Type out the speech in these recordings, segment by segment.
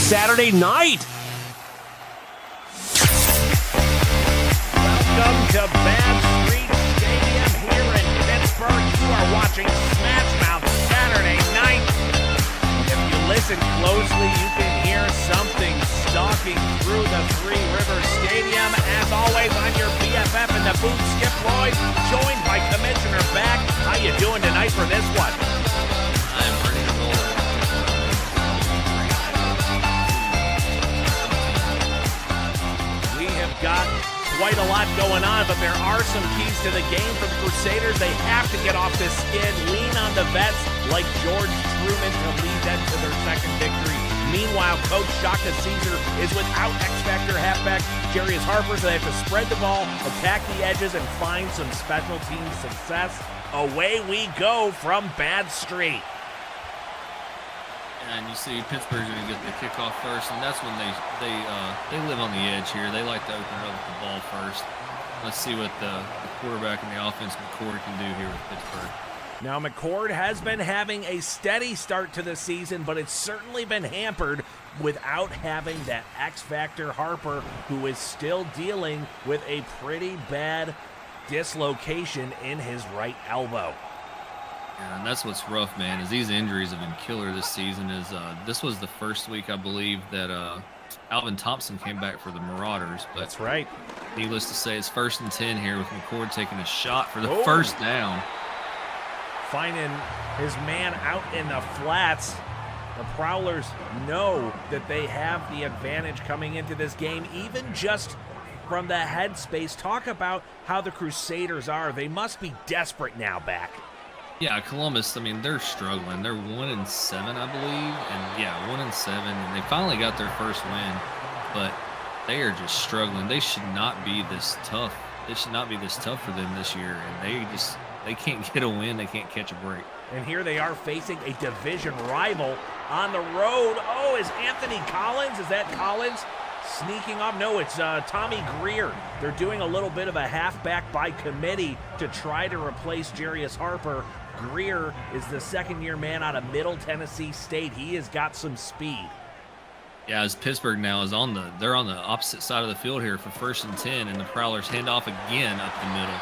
Saturday night. Welcome to Bad Street Stadium here in Pittsburgh. You are watching SMASHMOUTH Saturday night. If you listen closely, you can hear something stalking through the Three Rivers Stadium. As always, I'm your BFF in the booth, Skip Lloyd, joined by Commissioner Back. How you doing tonight for this one? I'm ready to roll. We have got quite a lot going on, but there are some keys to the game for the Crusaders. They have to get off this skid, lean on the vets like George Truman to lead them to their second victory. Meanwhile, Coach Shaka Caesar is without X-Factor halfback Jarius Harper, so they have to spread the ball, attack the edges, and find some special team success. Away we go from Bad Street. And you see Pittsburgh's going to get the kickoff first, and that's when they live on the edge here. They like to open it up with the ball first. Let's see what the quarterback and the offense, McCord, can do here with Pittsburgh. Now, McCord has been having a steady start to the season, but it's certainly been hampered without having that X-Factor Harper, who is still dealing with a pretty bad dislocation in his right elbow. Yeah, and that's what's rough, man, is these injuries have been killer this season. This was the first week, I believe, that Alvin Thompson came back for the Marauders. But that's right. Needless to say, it's 1st and 10 here with McCord taking a shot for the first down. Finding his man out in the flats. The Prowlers know that they have the advantage coming into this game, even just from the headspace. Talk about how the Crusaders are. They must be desperate now, Back. Yeah, Columbus, I mean, they're struggling. They're 1-7, I believe. And yeah, 1-7. And they finally got their first win. But they are just struggling. They should not be this tough. It should not be this tough for them this year. And they can't get a win. They can't catch a break. And here they are facing a division rival on the road. Oh, is Anthony Collins? Is that Collins sneaking up? No, it's Tommy Greer. They're doing a little bit of a halfback by committee to try to replace Jarius Harper. Greer is the second-year man out of Middle Tennessee State. He has got some speed. Yeah, as Pittsburgh now is they're on the opposite side of the field here for 1st and 10, and the Prowlers hand off again up the middle.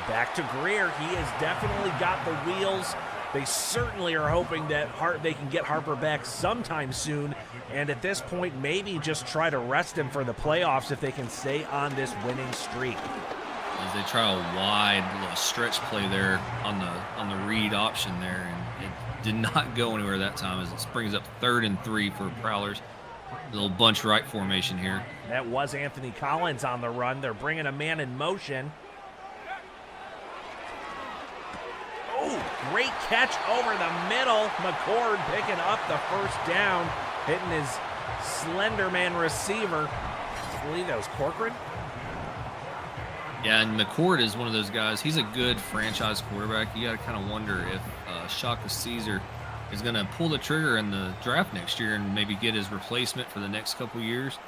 Back to Greer. He has definitely got the wheels. They certainly are hoping that they can get Harper back sometime soon, and at this point, maybe just try to rest him for the playoffs if they can stay on this winning streak. As they try a wide little stretch play there on the read option there, and it did not go anywhere that time as it brings up 3rd and 3 for Prowlers. A little bunch right formation here. That was Anthony Collins on the run. They're bringing a man in motion. Oh, great catch over the middle. McCord picking up the first down, hitting his slender man receiver. I believe that was Corcoran. Yeah, and McCord is one of those guys. He's a good franchise quarterback. You got to kind of wonder if Shaka Caesar is going to pull the trigger in the draft next year and maybe get his replacement for the next couple years,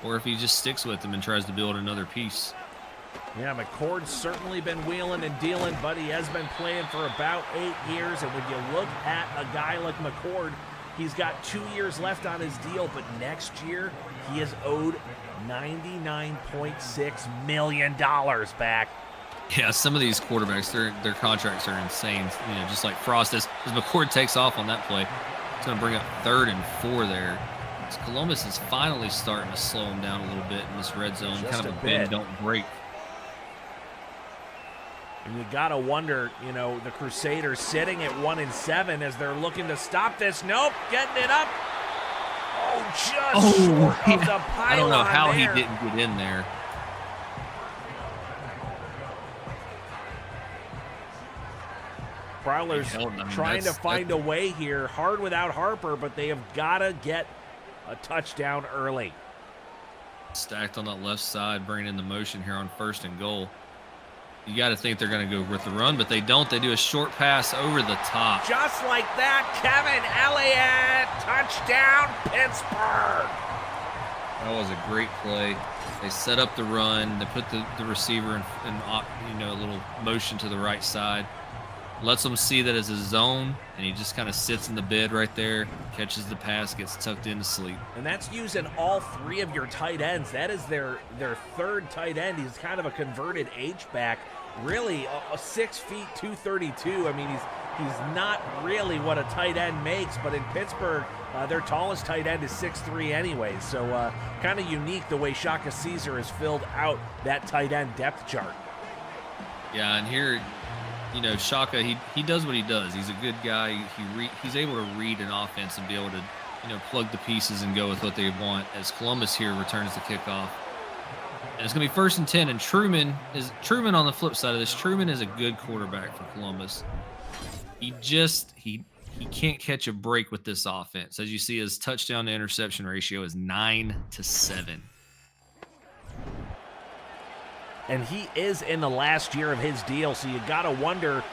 or if he just sticks with him and tries to build another piece. Yeah, McCord's certainly been wheeling and dealing, but he has been playing for about 8 years. And when you look at a guy like McCord, he's got 2 years left on his deal, but next year he is owed $99.6 million back. Yeah, some of these quarterbacks, their contracts are insane. You know, just like Frost is. As McCord takes off on that play, it's going to bring up 3rd and 4 there. As Columbus is finally starting to slow him down a little bit in this red zone, Just kind of a a bit. bend, don't break. And you got to wonder, you know, the Crusaders sitting at 1-7 as they're looking to stop this. Nope, getting it up. Oh, just short of the pylon. I don't know how there. he didn't get in there. Prowlers trying to find a way here. Hard without Harper, but they have got to get a touchdown early. Stacked on that left side, bringing in the motion here on 1st and goal. You got to think they're going to go with the run, but they don't. They do a short pass over the top. Just like that, Kevin Elliott, touchdown, Pittsburgh. That was a great play. They set up the run. They put the receiver in a little motion to the right side. lets them see that it's a zone, and he just kind of sits in the bed right there, catches the pass, gets tucked in to sleep. And that's using all three of your tight ends. That is their third tight end. He's kind of a converted H-back. Really, 6 feet, 232. I mean, he's not really what a tight end makes, but in Pittsburgh, their tallest tight end is 6'3" anyways. So kind of unique the way Shaka Caesar has filled out that tight end depth chart. Yeah, and here, you know, Shaka, he does what he does. He's a good guy. He's able to read an offense and be able to, you know, plug the pieces and go with what they want, as Columbus here returns the kickoff. And it's going to be 1st and 10, and Truman on the flip side of this. Truman is a good quarterback for Columbus. He can't catch a break with this offense. As you see, his touchdown to interception ratio is 9-7. And he is in the last year of his deal, so you got to wonder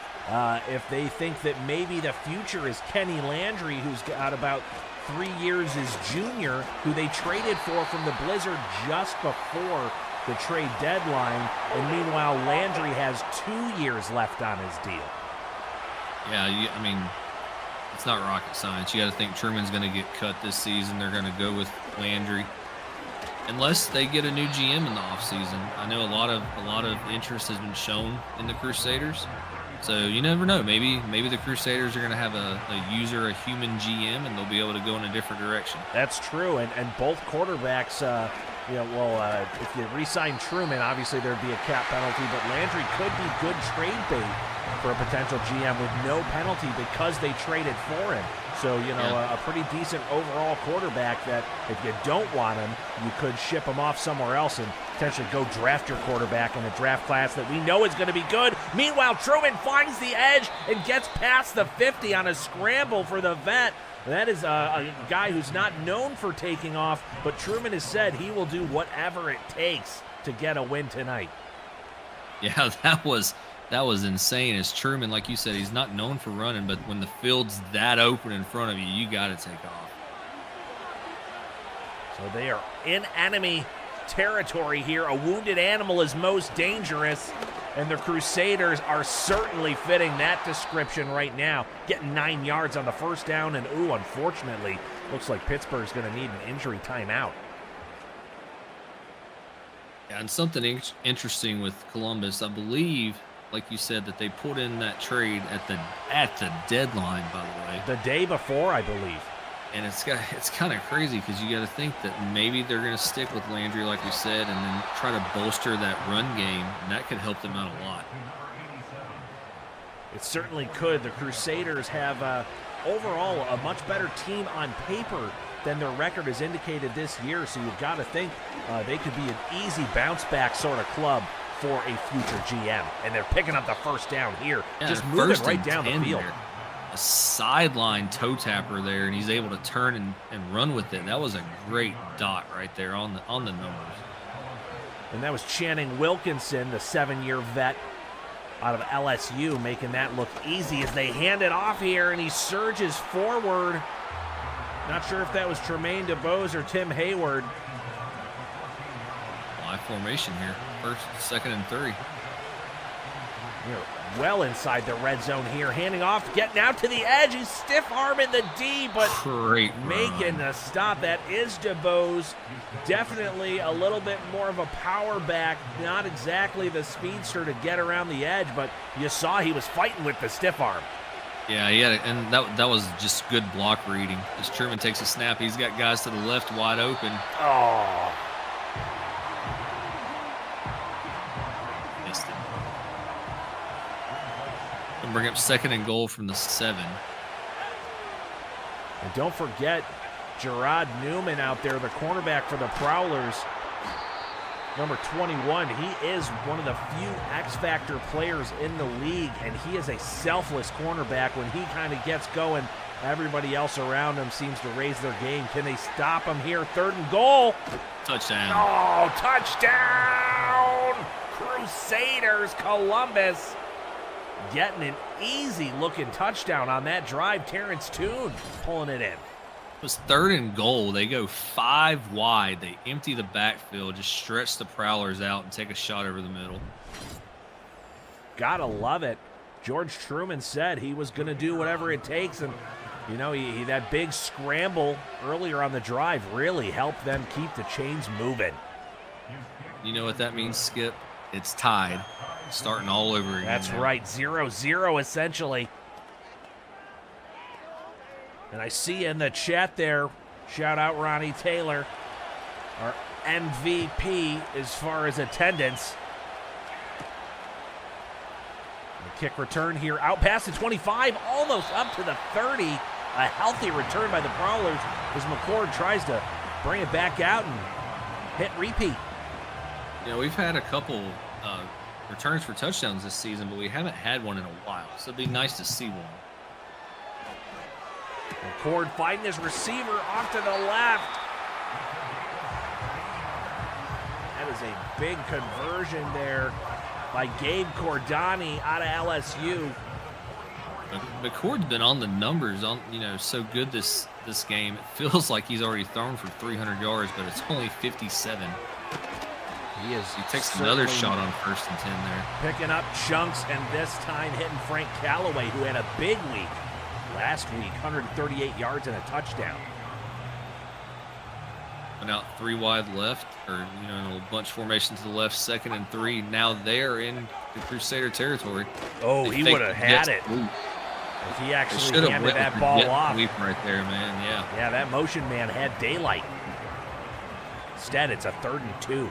if they think that maybe the future is Kenny Landry, who's got about 3 years as junior, who they traded for from the Blizzard just before the trade deadline. And meanwhile, Landry has 2 years left on his deal. Yeah, I mean, it's not rocket science. You got to think Truman's going to get cut this season. They're going to go with Landry, unless they get a new GM in the offseason. I know a lot of interest has been shown in the Crusaders, so you never know. Maybe the Crusaders are going to have a human GM, and they'll be able to go in a different direction. That's true, and both quarterbacks. If you re-sign Truman, obviously there'd be a cap penalty, but Landry could be good trade bait for a potential GM with no penalty because they traded for him. So, you know, a pretty decent overall quarterback that if you don't want him, you could ship him off somewhere else and potentially go draft your quarterback in a draft class that we know is going to be good. Meanwhile, Truman finds the edge and gets past the 50 on a scramble for the vet. That is a guy who's not known for taking off, but Truman has said he will do whatever it takes to get a win tonight. Yeah, that was insane. As Truman, like you said, he's not known for running, but when the field's that open in front of you, you got to take off. So they are in enemy territory here. A wounded animal is most dangerous, and the Crusaders are certainly fitting that description right now. Getting 9 yards on the first down, and unfortunately, looks like Pittsburgh's going to need an injury timeout. Yeah, and something interesting with Columbus, I believe, like you said, that they put in that trade at the deadline, by the way. The day before, I believe. And it's kind of crazy because you got to think that maybe they're going to stick with Landry, like we said, and then try to bolster that run game, and that could help them out a lot. It certainly could. The Crusaders have overall a much better team on paper than their record has indicated this year, so you've got to think they could be an easy bounce-back sort of club for a future GM. And they're picking up the first down here, just moving right down the field. There. A sideline toe tapper there, and he's able to turn and run with it. That was a great dot right there on the numbers. And that was Channing Wilkinson, the 7-year vet out of LSU, making that look easy as they hand it off here, and he surges forward. Not sure if that was Tremaine DeBose or Tim Hayward. Live formation here. 1st, 2nd, and 3. You're well inside the red zone here. Handing off, getting out to the edge. He's stiff-arming the D, but great making a stop. That is DeBose. Definitely a little bit more of a power back. Not exactly the speedster to get around the edge, but you saw he was fighting with the stiff arm. Yeah, he had it, and that was just good block reading. As Truman takes a snap, he's got guys to the left wide open. Oh. Missed him. And bring up 2nd and goal from the 7. And don't forget Gerard Newman out there, the cornerback for the Prowlers. Number 21, he is one of the few X-Factor players in the league, and he is a selfless cornerback. When he kind of gets going, everybody else around him seems to raise their game. Can they stop him here? 3rd and goal. Touchdown. Oh, touchdown! Crusaders, Columbus getting an easy-looking touchdown on that drive. Terrence Toon pulling it in. It was 3rd and goal. They go 5 wide. They empty the backfield, just stretch the Prowlers out and take a shot over the middle. Gotta love it. George Truman said he was going to do whatever it takes, and you know, that big scramble earlier on the drive really helped them keep the chains moving. You know what that means, Skip? It's tied, starting all over again. That's right, 0-0 essentially. And I see in the chat there, shout out Ronnie Taylor, our MVP as far as attendance. The kick return here, out past the 25, almost up to the 30. A healthy return by the Prowlers as McCord tries to bring it back out and hit repeat. Yeah, we've had a couple returns for touchdowns this season, but we haven't had one in a while, so it'd be nice to see one. McCord finding his receiver off to the left. That is a big conversion there by Gabe Cordani out of LSU. McCord's been on the numbers, so good this game. It feels like he's already thrown for 300 yards, but it's only 57. He takes another shot on 1st and 10 there. Picking up chunks, and this time hitting Frank Callaway, who had a big week last week, 138 yards and a touchdown. Went out 3 wide left, or in a bunch formation to the left, 2nd and 3. Now they're in the Crusader territory. Oh, he would have had it. If he actually handed that ball off. Right there, man, yeah. Yeah, that motion man had daylight. Instead, it's a 3rd and 2.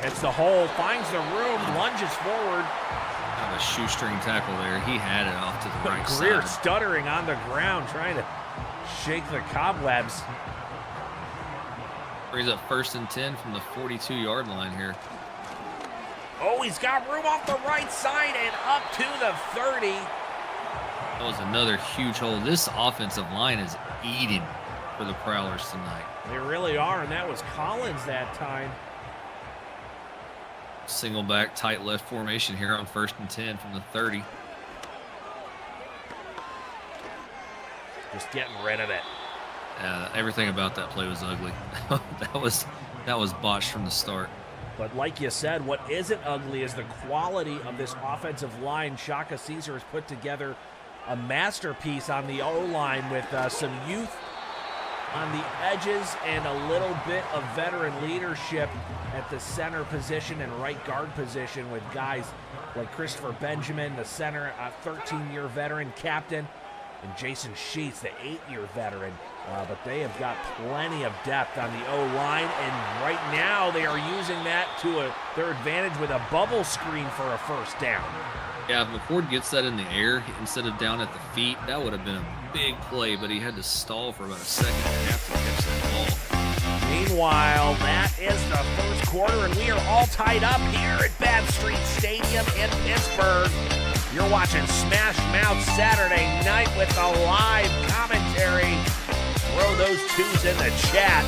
Hits the hole, finds the room, lunges forward. Kind of a shoestring tackle there. He had it off to the right side. Greer stuttering on the ground, trying to shake the cobwebs. Brings up 1st and 10 from the 42-yard line here. Oh, he's got room off the right side and up to the 30. That was another huge hole. This offensive line is eating for the Prowlers tonight. They really are, and that was Collins that time. Single back, tight left formation here on 1st and 10 from the 30. Just getting rid of it. Everything about that play was ugly. that was botched from the start. But like you said, what isn't ugly is the quality of this offensive line. Shaka Caesar has put together a masterpiece on the O-line with some youth on the edges and a little bit of veteran leadership at the center position and right guard position with guys like Christopher Benjamin, the center, a 13-year veteran captain, and Jason Sheets, the 8-year veteran. But they have got plenty of depth on the O-line, and right now they are using that to their advantage with a bubble screen for a 1st down. Yeah, if McCord gets that in the air instead of down at the feet, that would have been a big play, but he had to stall for about a 2.5 seconds to catch that ball. Meanwhile, that is the 1st quarter, and we are all tied up here at Bad Street Stadium in Pittsburgh. You're watching Smash Mouth Saturday night with the live commentary. Throw those 2s in the chat.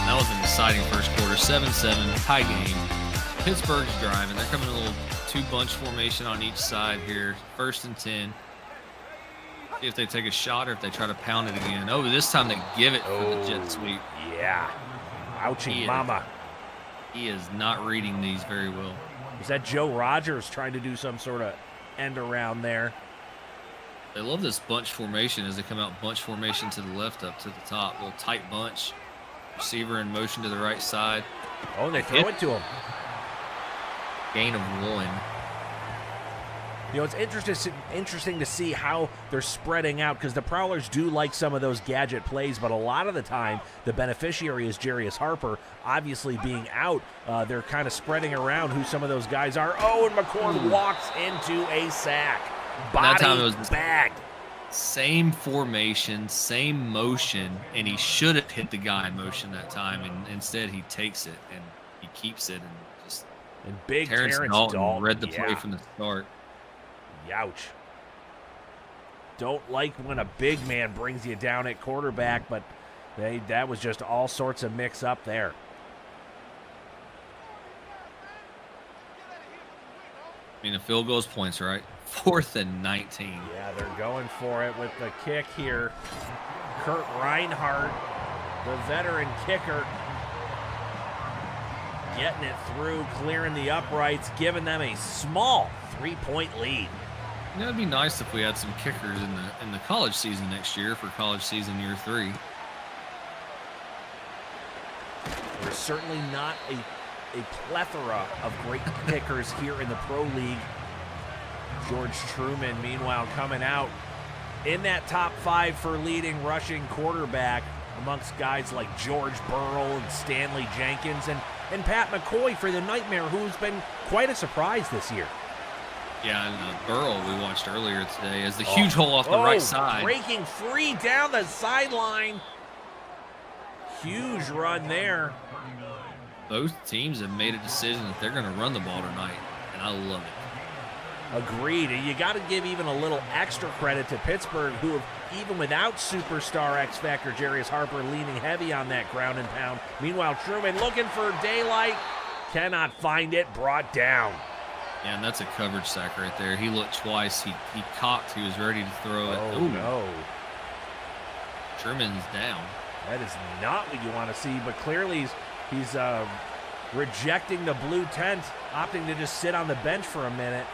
That was an exciting 1st quarter, 7-7, tie game. Pittsburgh's driving. They're coming a little 2-bunch formation on each side here. 1st and 10. See if they take a shot or if they try to pound it again. Oh, this time they give it for the jet sweep. Yeah. Ouchie mama. He is not reading these very well. Is that Joe Rogers trying to do some sort of end around there? They love this bunch formation as they come out bunch formation to the left up to the top. A little tight bunch. Receiver in motion to the right side. Oh, and they throw it to him. Gain of 1. You know, it's interesting to see how they're spreading out because the Prowlers do like some of those gadget plays, but a lot of the time the beneficiary is Jarius Harper. Obviously being out, they're kind of spreading around who some of those guys are. Oh, and McCord walks into a sack. Body that time it was bagged. Same formation, same motion, and he should have hit the guy in motion that time, and instead he takes it and he keeps it. And big Terrence Dalton read the play from the start. Youch. Don't like when a big man brings you down at quarterback, but that was just all sorts of mix up there. I mean, the field goal's points, right? 4th and 19. Yeah, they're going for it with the kick here. Kurt Reinhardt, the veteran kicker, getting it through, clearing the uprights, giving them a small 3-point lead. You know, it'd be nice if we had some kickers in the college season next year for college season year 3. There's certainly not a plethora of great kickers here in the Pro League. George Truman, meanwhile, coming out in that top 5 for leading rushing quarterback amongst guys like George Burrell and Stanley Jenkins and Pat McCoy for the Nightmare, who's been quite a surprise this year. Yeah, and Burrell we watched earlier today as the huge hole off the right side. Breaking free down the sideline. Huge run there. Both teams have made a decision that they're going to run the ball tonight, and I love it. Agreed. And you got to give even a little extra credit to Pittsburgh, who have, even without superstar X Factor Jarius Harper leaning heavy on that ground and pound. Meanwhile, Truman looking for daylight, cannot find it, brought down. Yeah, and that's a coverage sack right there. He looked twice. He cocked. He was ready to throw it. Oh, no. Truman's down. That is not what you want to see, but clearly he's rejecting the blue tent, opting to just sit on the bench for a minute.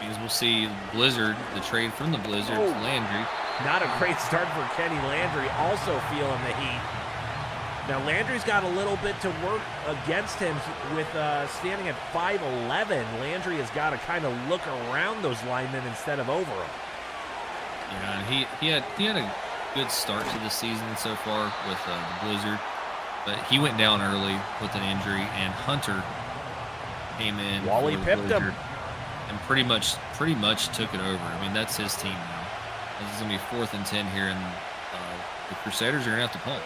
Because we'll see Blizzard, the trade from the Blizzard to Landry. Not a great start for Kenny Landry, also feeling the heat. Now, Landry's got a little bit to work against him with standing at 5'11". Landry has got to kind of look around those linemen instead of over them. Yeah, and he had a good start to the season so far with the Blizzard, but he went down early with an injury, and Hunter came in. Wally pipped him. And pretty much took it over. I mean, that's his team now. This is going to be 4th and 10 here, and the Crusaders are going to have to punt.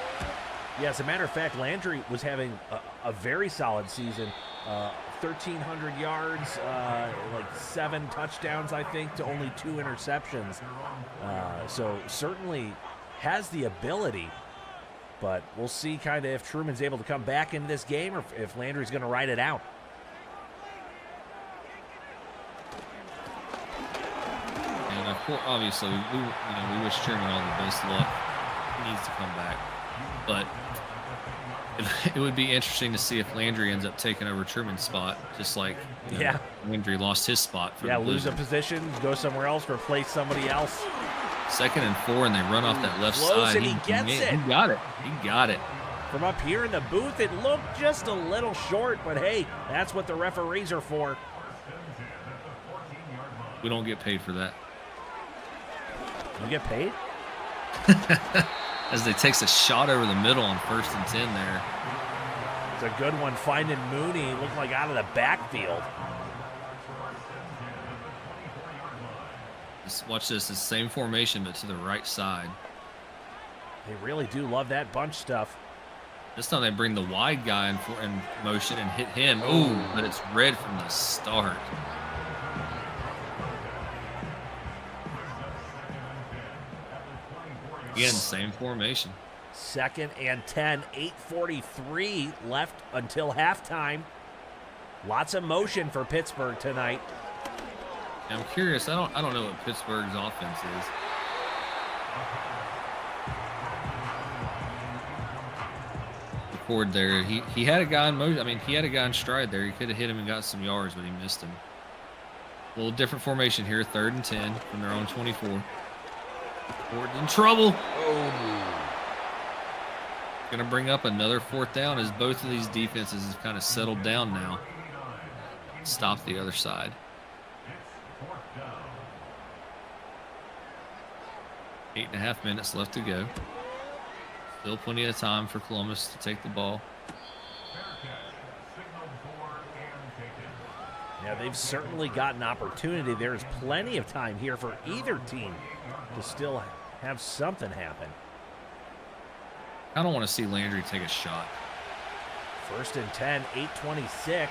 Yeah, as a matter of fact, Landry was having a very solid season. 1,300 yards, like 7 touchdowns, I think, to only 2 interceptions. So certainly has the ability, but we'll see kind of if Truman's able to come back into this game or if Landry's going to ride it out. And of course, obviously, we wish Truman all the best luck. He needs to come back, but it would be interesting to see if Landry ends up taking over Truman's spot, just like Landry lost his spot. For lose a position, go somewhere else, replace somebody else. 2nd and 4, and they run off that left side. And he gets it. He got it. He got it. From up here in the booth, it looked just a little short, but hey, that's what the referees are for. We don't get paid for that. You get paid? As they takes a shot over the middle on 1st and 10 there. It's a good one, finding Mooney. Looked like out of the backfield. Just watch this. It's the same formation, but to the right side. They really do love that bunch stuff. This time they bring the wide guy in motion and hit him. Ooh, but it's red from the start. Again, same formation. 2nd and 10, 8:43 left until halftime. Lots of motion for Pittsburgh tonight. I'm curious. I don't know what Pittsburgh's offense is. McCord there. He had a guy in motion. I mean, he had a guy in stride there. He could have hit him and got some yards, but he missed him. A little different formation here. 3rd and 10 from their own 24. Ford in trouble. Going to bring up another 4th down as both of these defenses have kind of settled down now. Stop the other side. Eight and a half minutes left to go. Still plenty of time for Columbus to take the ball. Yeah, they've certainly got an opportunity. There's plenty of time here for either team to still have something happen. I don't want to see Landry take a shot. 1st and 10, 8:26.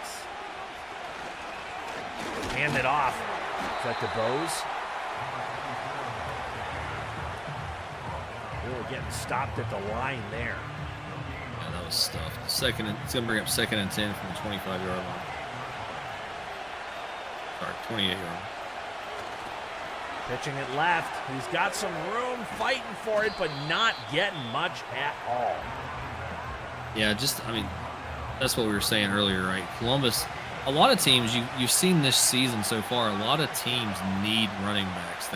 Hand it off. Is that DeBose? Really getting stopped at the line there. Yeah, that was stuffed. It's going to bring up 2nd and 10 from the 25-yard line. Sorry, 28-yard. Pitching it left. He's got some room fighting for it, but not getting much at all. Yeah, that's what we were saying earlier, right? Columbus, a lot of teams you've seen this season so far. A lot of teams need running backs.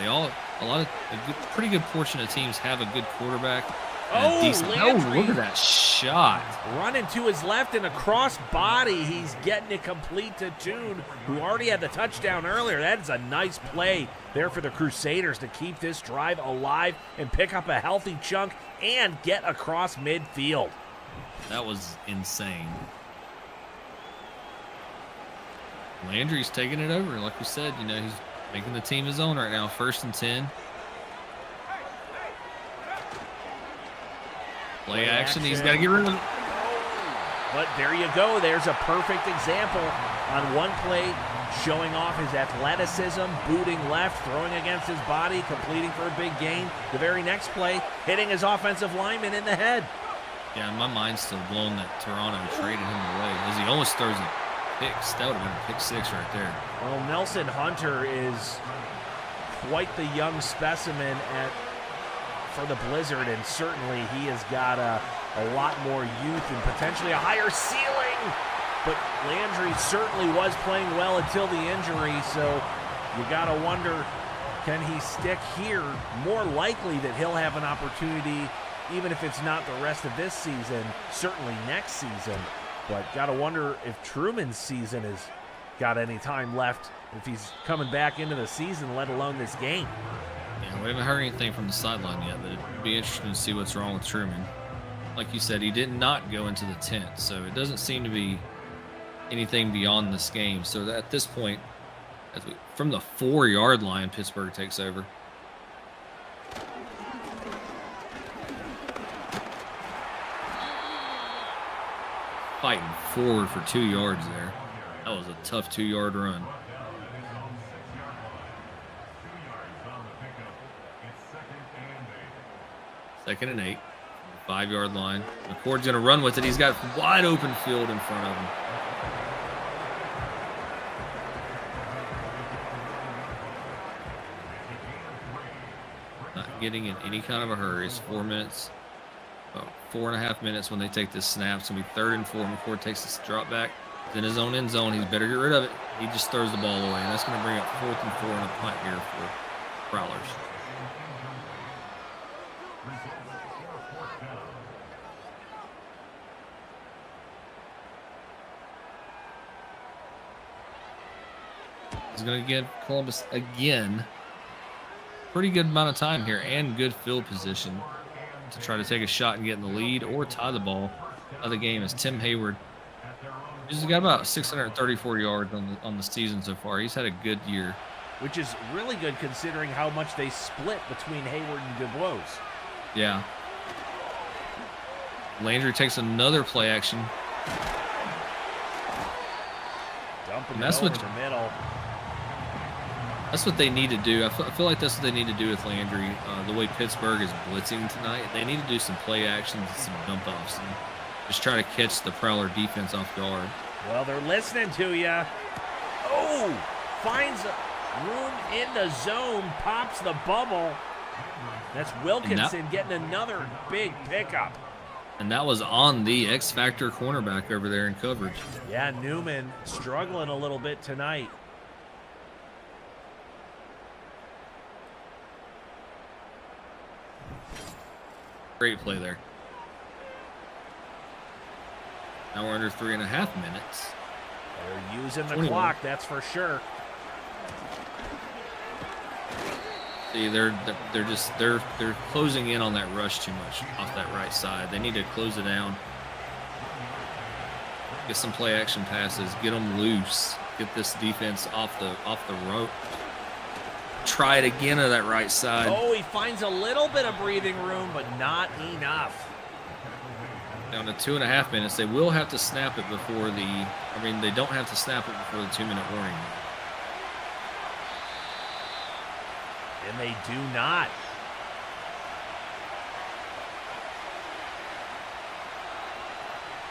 Pretty good portion of teams have a good quarterback. Oh, Landry. Look at that shot! Running to his left in a cross body. He's getting it complete to Toon, who already had the touchdown earlier. That is a nice play there for the Crusaders to keep this drive alive and pick up a healthy chunk and get across midfield. That was insane. Landry's taking it over. Like we said, he's making the team his own right now. 1st and 10. Play action. He's got to get rid of it. But there you go. There's a perfect example on one play, showing off his athleticism, booting left, throwing against his body, completing for a big gain. The very next play, hitting his offensive lineman in the head. Yeah, my mind's still blown that Toronto traded him away, as he almost throws a pick. That would have been a pick 6 right there. Well, Nelson Hunter is quite the young specimen for the Blizzard, and certainly he has got a lot more youth and potentially a higher ceiling. But Landry certainly was playing well until the injury, so you got to wonder, can he stick here? More likely that he'll have an opportunity, even if it's not the rest of this season, certainly next season. But got to wonder if Truman's season has got any time left, if he's coming back into the season, let alone this game. Yeah, we haven't heard anything from the sideline yet, but it'd be interesting to see what's wrong with Truman. Like you said, he did not go into the tent, so it doesn't seem to be anything beyond this game. So at this point, from the 4-yard line, Pittsburgh takes over. Fighting forward for 2 yards there. That was a tough 2-yard run. Second and 8, 5-yard line. McCord's going to run with it. He's got wide open field in front of him. Not getting in any kind of a hurry. It's 4 minutes, about 4.5 minutes when they take this snap. It's going to be 3rd and 4. McCord takes this drop back. He's in his own end zone. He's better get rid of it. He just throws the ball away, and that's going to bring up 4th and 4 and a punt here for Prowlers. He's going to give Columbus, again, pretty good amount of time here and good field position to try to take a shot and get in the lead or tie the ball of the game, as Tim Hayward, he's got about 634 yards on the season so far. He's had a good year. Which is really good considering how much they split between Hayward and DuBois. Yeah. Landry takes another play action. Dumping it over the middle. That's what they need to do. I feel like that's what they need to do with Landry. The way Pittsburgh is blitzing tonight, they need to do some play actions and some dump offs and just try to catch the Prowler defense off guard. Well, they're listening to you. Oh, finds room in the zone, pops the bubble. That's Wilkinson getting another big pickup. And that was on the X-Factor cornerback over there in coverage. Yeah, Newman struggling a little bit tonight. Great play there. Now we're under 3.5 minutes. They're using the clock, that's for sure. See, they're closing in on that rush too much off that right side. They need to close it down. Get some play action passes. Get them loose. Get this defense off the rope. Try it again to that right side. Oh, he finds a little bit of breathing room, but not enough. Down to 2.5 minutes. They will have to snap it before they don't have to snap it before the 2-minute warning. And they do not.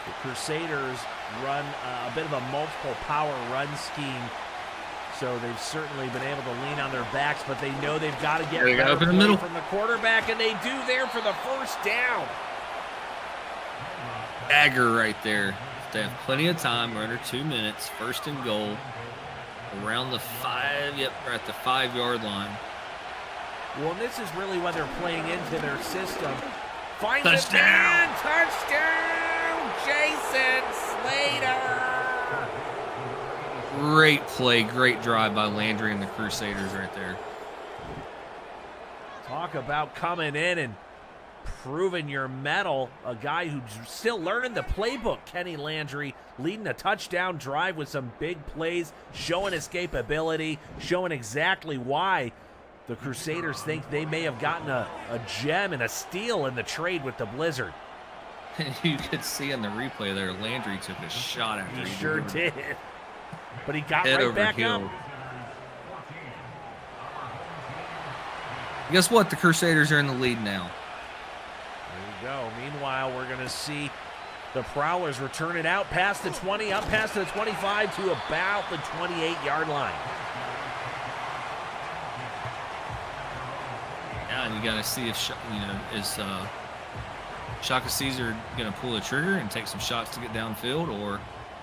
The Crusaders run a bit of a multiple power run scheme. So they've certainly been able to lean on their backs, but they know they've got to get better play from the quarterback, and they do there for the first down. Dagger right there. they have plenty of time. We're under 2 minutes. First and goal. Around the 5. Yep, we're at the 5-yard line. Well, this is really when they're playing into their system. Finds Touchdown! it, man! Touchdown! Jason Slater! Great play, great drive by Landry and the Crusaders right there. Talk about coming in and proving your mettle. A guy who's still learning the playbook, Kenny Landry, leading a touchdown drive with some big plays, showing escapability, showing exactly why the Crusaders think they may have gotten a gem and a steal in the trade with the Blizzard. You could see in the replay there, Landry took a shot after He sure did. But he got head right over back heel. up. Guess what? The Crusaders are in the lead now. There you go. Meanwhile, we're going to see the Prowlers return it out past the 20, up past the 25 to about the 28-yard line. Yeah, and you got to see if, is Shaka Caesar going to pull the trigger and take some shots to get downfield, or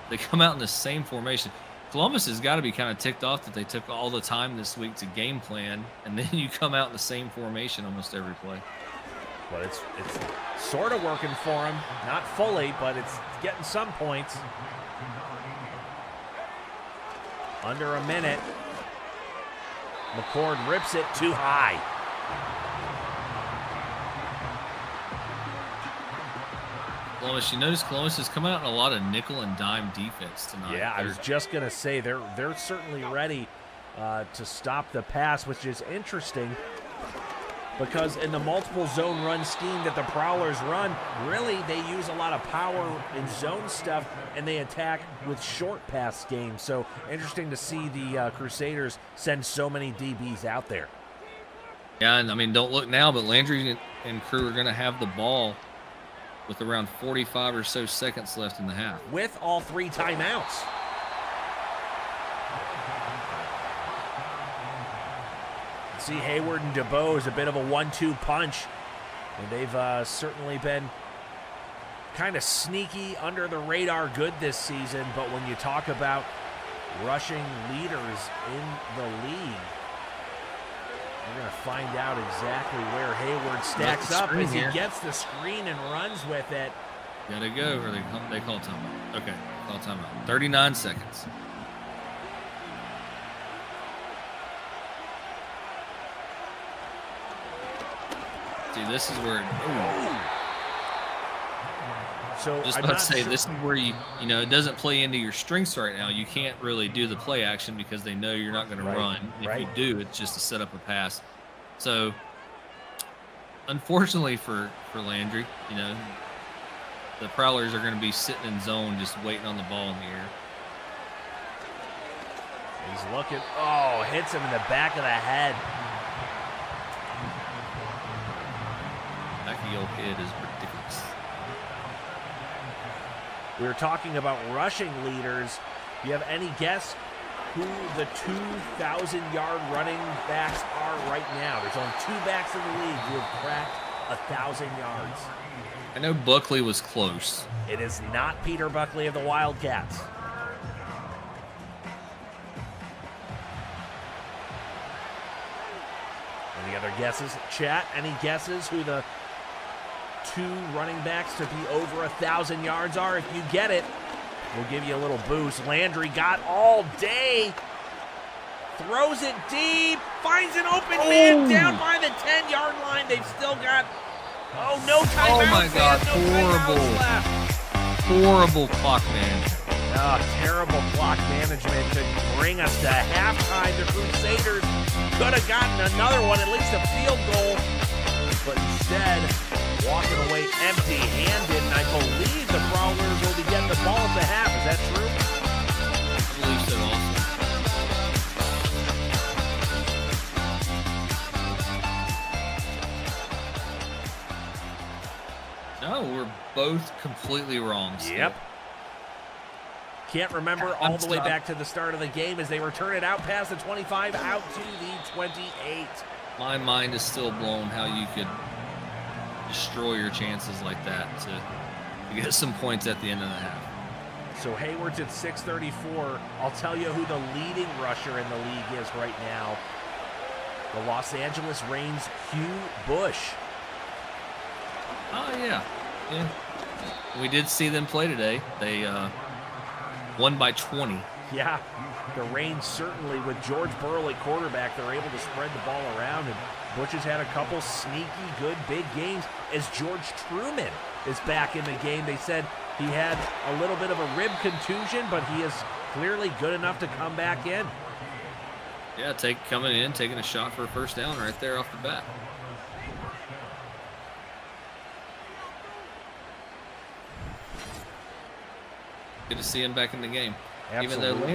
they come out in the same formation. Columbus has got to be kind of ticked off that they took all the time this week to game plan, and then you come out in the same formation almost every play. But it's sort of working for them. Not fully, but it's getting some points. Under a minute. McCord rips it too high. Columbus, you notice Columbus has come out in a lot of nickel and dime defense tonight. Yeah, I was just going to say they're certainly ready to stop the pass, which is interesting because in the multiple zone run scheme that the Prowlers run, really they use a lot of power in zone stuff and they attack with short pass games. So interesting to see the Crusaders send so many DBs out there. Yeah, and I mean, don't look now, but Landry and crew are going to have the ball with around 45 or so seconds left in the half. With all 3 timeouts. See Hayward and DeBose, a bit of a 1-2 punch. And they've certainly been kind of sneaky, under the radar good this season. But when you talk about rushing leaders in the league, we're going to find out exactly where Hayward stacks up as he gets the screen and runs with it. Gotta go, or they call timeout. Okay, call timeout. 39 seconds. See, this is where So just I'm about not to say, sure. this is where it doesn't play into your strengths right now. You can't really do the play action because they know you're not going to run. If you do, it's just to set up a pass. So, unfortunately for Landry, the Prowlers are going to be sitting in zone just waiting on the ball in the air. He's looking. Hits him in the back of the head. Back of your head is ridiculous. We were talking about rushing leaders. Do you have any guess who the 2,000-yard running backs are right now? There's only 2 backs in the league who have cracked 1,000 yards. I know Buckley was close. It is not Peter Buckley of the Wildcats. Any other guesses? Chat, any guesses who the 2 running backs to be over 1,000 yards are? If you get it, we'll give you a little boost. Landry got all day. Throws it deep. Finds an open man down by the 10-yard line. They've still got, no timeouts. Oh, my God. No Horrible clock management. Terrible clock management to bring us to halftime. The Crusaders could have gotten another one, at least a field goal. But instead, walking away empty-handed, and I believe the Prowlers will be getting the ball at the half. Is that true? I believe so also. No, we're both completely wrong still. Yep. Can't remember all the way back to the start of the game as they return it out past the 25, out to the 28. My mind is still blown how you could destroy your chances like that to get some points at the end of the half. So Hayward's at 634. I'll tell you who the leading rusher in the league is right now. The Los Angeles Reigns' Hugh Bush. Oh, yeah. Yeah. We did see them play today. They won by 20. Yeah, the Reigns certainly, with George Burrow at quarterback, they're able to spread the ball around, and Bush has had a couple sneaky, good, big games as George Truman is back in the game. They said he had a little bit of a rib contusion, but he is clearly good enough to come back in. Yeah, coming in, taking a shot for a first down right there off the bat. Good to see him back in the game. Absolutely. Even though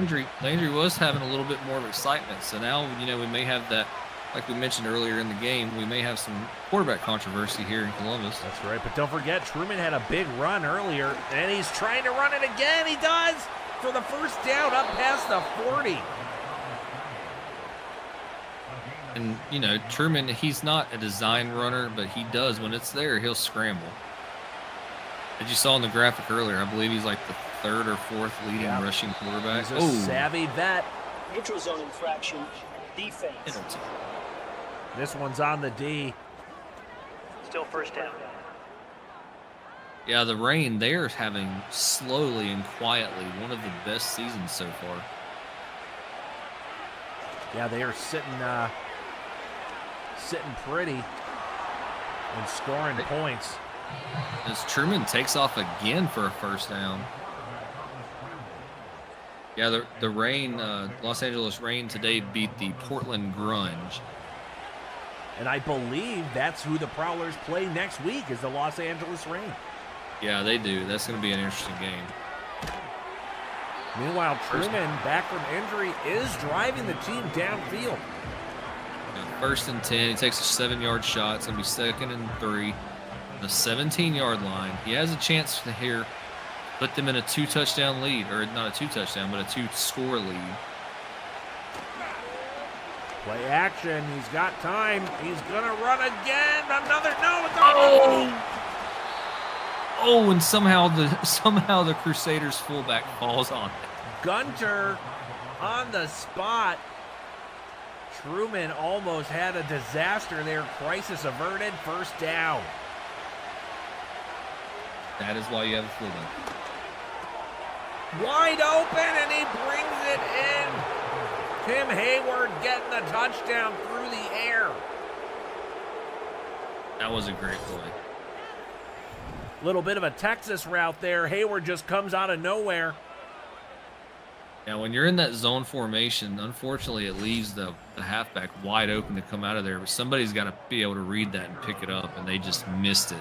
Landry was having a little bit more of excitement. So now, we may have that, like we mentioned earlier in the game, we may have some quarterback controversy here in Columbus. That's right, but don't forget, Truman had a big run earlier, and he's trying to run it again. He does for the first down up past the 40. And, Truman, he's not a design runner, but he does, when it's there, he'll scramble. As you saw in the graphic earlier, I believe he's like the third or fourth leading rushing quarterback. He's a savvy vet. Neutral zone infraction, defense. This one's on the D. Still first down. Yeah, the Reign, they're having slowly and quietly one of the best seasons so far. Yeah, they are sitting pretty and scoring points. As Truman takes off again for a first down. Yeah, the Reign, Los Angeles Reign today beat the Portland Grunge. And I believe that's who the Prowlers play next week, is the Los Angeles Reign. Yeah, they do. That's going to be an interesting game. Meanwhile, Truman, back from injury, is driving the team downfield. Yeah, 1st and 10. He takes a 7-yard shot. It's going to be 2nd and 3. The 17-yard line. He has a chance to here put them in a 2-touchdown lead, or not a 2-touchdown, but a 2-score lead. Play action. He's got time. He's gonna run again. Another Oh, and somehow the Crusaders fullback falls on it. Gunter on the spot. Truman almost had a disaster there. Crisis averted. First down. That is why you have a fullback. Wide open, and he brings it in. Tim Hayward getting the touchdown through the air. That was a great play. Little bit of a Texas route there. Hayward just comes out of nowhere. Yeah, when you're in that zone formation, unfortunately, it leaves the halfback wide open to come out of there. But somebody's got to be able to read that and pick it up, and they just missed it.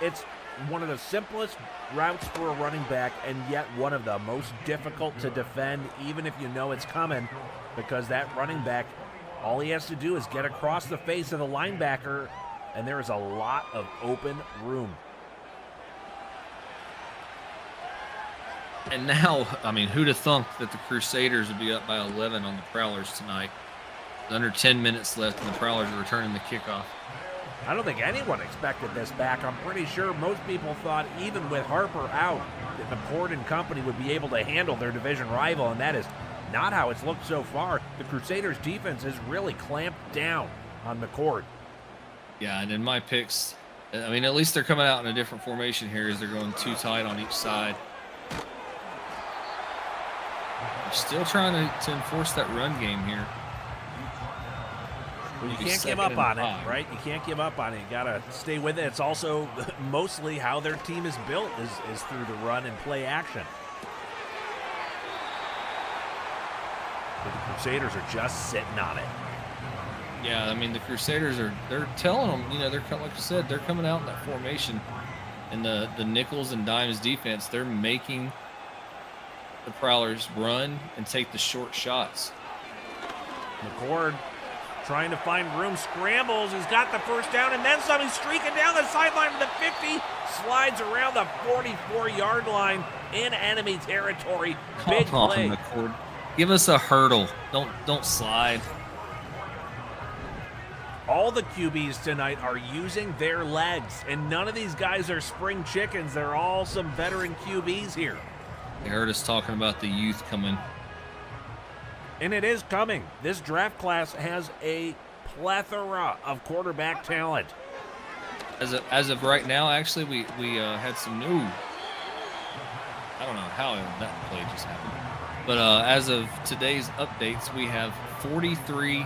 It's one of the simplest routes for a running back, and yet one of the most difficult to defend, even if you know it's coming, because that running back, all he has to do is get across the face of the linebacker, and there is a lot of open room. And now, who'd have thunk that the Crusaders would be up by 11 on the Prowlers tonight? Under 10 minutes left, and the Prowlers are returning the kickoff. I don't think anyone expected this back. I'm pretty sure most people thought, even with Harper out, that McCord and company would be able to handle their division rival, and that is not how it's looked so far. The Crusaders' defense has really clamped down on McCord. Yeah, and in my picks, at least they're coming out in a different formation here as they're going too tight on each side. They're still trying to enforce that run game here. Well, you can't give up on it, right? You can't give up on it. You got to stay with it. It's also mostly how their team is built is through the run and play action. But the Crusaders are just sitting on it. Yeah, the Crusaders they're telling them, they're, like I said, they're coming out in that formation. And the nickels and dimes defense, they're making the Prowlers run and take the short shots. McCord trying to find room, scrambles, he's got the first down, and then some. He's streaking down the sideline to the 50, slides around the 44-yard line in enemy territory. Big play. McCord. Give us a hurdle. Don't slide. all the QBs tonight are using their legs, and none of these guys are spring chickens. They're all some veteran QBs here. They heard us talking about the youth coming. And it is coming. This draft class has a plethora of quarterback talent. As of right now, actually, we had some new. I don't know how that play just happened, but as of today's updates, we have 43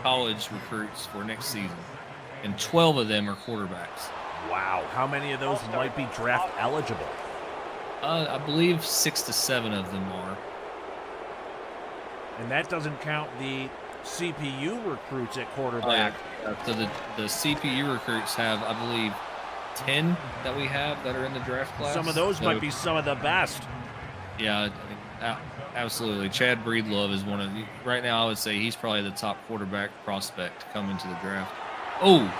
college recruits for next season, and 12 of them are quarterbacks. Wow, how many of those might be draft eligible? I believe 6 to 7 of them are. And that doesn't count the CPU recruits at quarterback. So the CPU recruits have, I believe, 10 that we have that are in the draft class. Some of those might be some of the best. Yeah, absolutely. Chad Breedlove is one of the, right now, I would say he's probably the top quarterback prospect coming to the draft. Oh,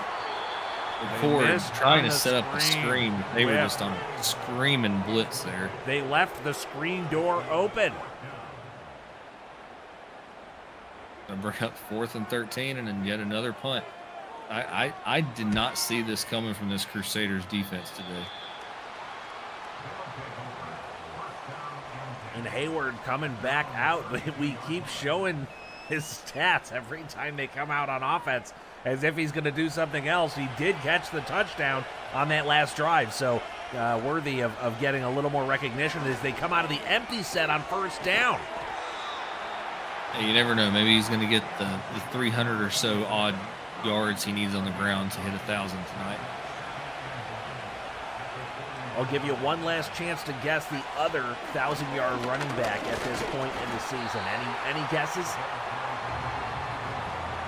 McCord trying to set up a screen. They were just on a screaming blitz there. They left the screen door open. Gonna bring up 4th and 13 and then yet another punt. I did not see this coming from this Crusaders defense today. And Hayward coming back out. We keep showing his stats every time they come out on offense as if he's going to do something else. He did catch the touchdown on that last drive, so worthy of getting a little more recognition as they come out of the empty set on first down. Hey, you never know. Maybe he's going to get the 300 or so odd yards he needs on the ground to hit 1,000 tonight. I'll give you one last chance to guess the other 1,000-yard running back at this point in the season. Any guesses?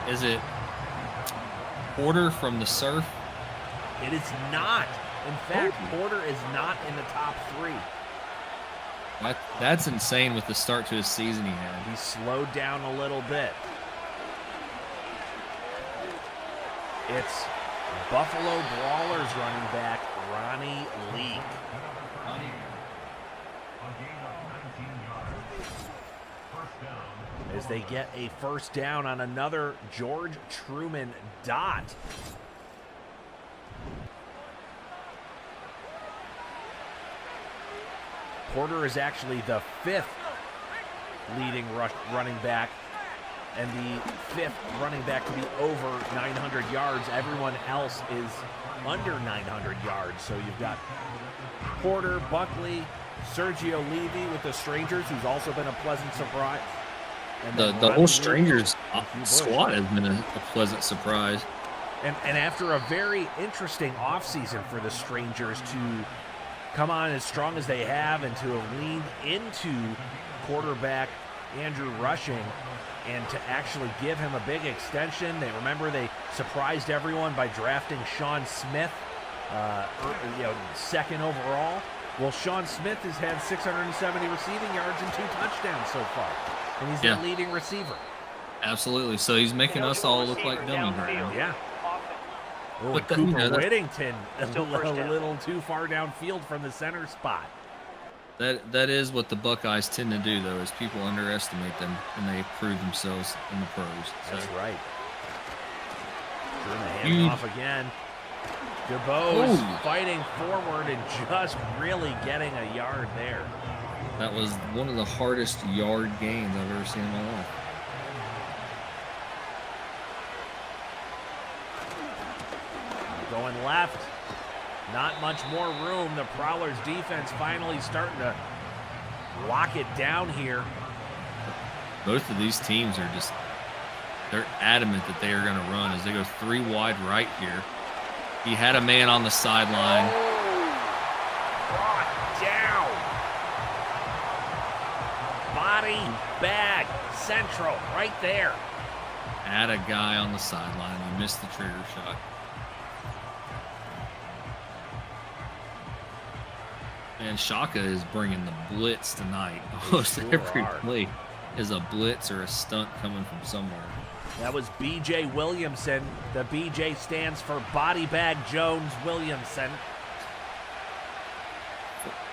Is it Porter from the Surf? It is not. In fact, Porter is not in the top 3. That's insane with the start to his season he had. He slowed down a little bit. It's Buffalo Brawlers running back Ronnie Leak. As they get a first down on another George Truman dot. Porter is actually the 5th leading running back and the 5th running back to be over 900 yards. Everyone else is under 900 yards. So you've got Porter, Buckley, Sergio Levy with the Strangers, who's also been a pleasant surprise. And the whole Strangers squad has been a pleasant surprise. And after a very interesting offseason for the Strangers to come on as strong as they have and to have leaned into quarterback Andrew Rushing and to actually give him a big extension. They surprised everyone by drafting Sean Smith, 2nd overall. Well, Sean Smith has had 670 receiving yards and 2 touchdowns so far, and he's their leading receiver. Absolutely. So he's making us all look like dummies right now. Yeah. Oh, and Cooper Whittington a little too far downfield from the center spot. That is what the Buckeyes tend to do, though, is people underestimate them and they prove themselves in the pros. So. That's right. Turn the hand off again. DeBose fighting forward and just really getting a yard there. That was one of the hardest yard gains I've ever seen in my life. Going left. Not much more room. The Prowlers defense finally starting to lock it down here. Both of these teams are they're adamant that they are going to run as they go 3 wide right here. He had a man on the sideline. Brought down. Body, bag, central, right there. Had a guy on the sideline. He missed the trigger shot. And Shaka is bringing the blitz tonight. Almost every play is a blitz or a stunt coming from somewhere. That was B.J. Williamson. The B.J. stands for Body Bag Jones Williamson.